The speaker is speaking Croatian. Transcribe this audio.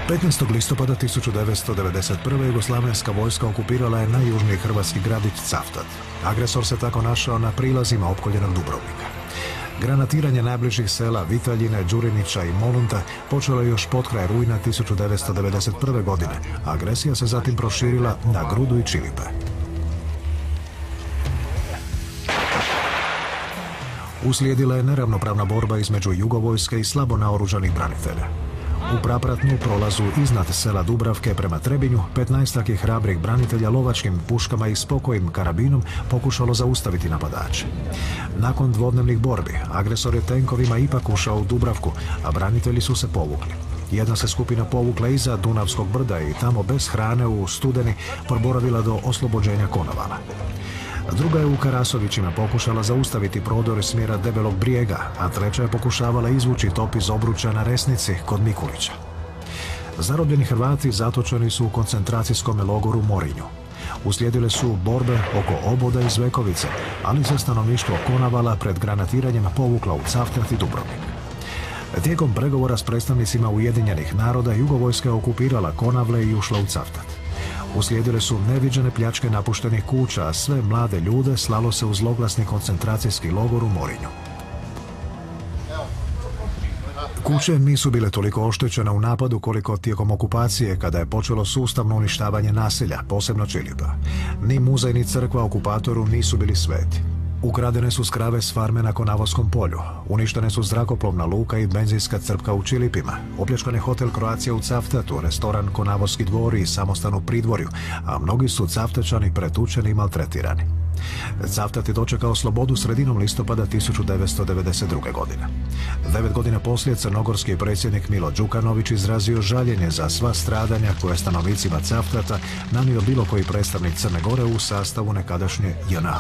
15. listopada 1991. jugoslavenska vojska okupirala je najjužniji hrvatski gradić Cavtat. Agresor se tako našao na prilazima opkoljenog Dubrovnika. Granatiranje najbližih sela Vitaljine, Đurinića i Molunta počelo je još potkraj rujna 1991. godine, a agresija se zatim proširila na Grudu i Čilipe. Uslijedila je neravnopravna borba između jugovojske i slabo naoružanih branitelja. U prapratnu prolazu iznad sela Dubravke prema Trebinju 15 je hrabrih branitelja lovačkim puškama i spokojim karabinom pokušalo zaustaviti napadače. Nakon dvodnevnih borbi, agresor je tenkovima ipak ušao u Dubravku, a branitelji su se povukli. Jedna se skupina povukla iza Dunavskog brda i tamo bez hrane u studeni proboravila do oslobođenja Konovala. Druga je u Karasovićima pokušala zaustaviti prodor iz smjera Debelog Brijega, a treća je pokušavala izvući top iz obruča na Resnici kod Mikulića. Zarobljeni Hrvati zatočeni su u koncentracijskom logoru Morinju. Uslijedile su borbe oko Oboda i Zvekovice, ali se stanovništvo Konavala pred granatiranjem povukla u Cavtat i Dubrovnik. Tijekom pregovora s predstavnicima Ujedinjenih naroda jugovojska je okupirala Konavle i ušla u Cavtat. Uslijedile su neviđene pljačke napuštenih kuća, a sve mlade ljude slalo se u zloglasni koncentracijski logor u Morinju. Kuće nisu bile toliko oštećene u napadu koliko tijekom okupacije, kada je počelo sustavno uništavanje naselja, posebno Čilipa. Ni muzej ni crkva okupatoru nisu bili sveti. Ukradene su skrave s farme na Konavoskom polju, uništene su zrakoplovna luka i benzinska crpka u Čilipima, opljačkan je hotel Croatia u Cavtatu, restoran Konavoski dvori i samostan u Pridvorju, a mnogi su Cavtačani pretučeni i maltretirani. Cavtat je dočekao slobodu sredinom listopada 1992. godine. 9 godina poslije crnogorski predsjednik Milo Đukanović izrazio žaljenje za sva stradanja koje stanovnicima Cavtata nanio bilo koji predstavnik Crne Gore u sastavu nekadašnje JNA.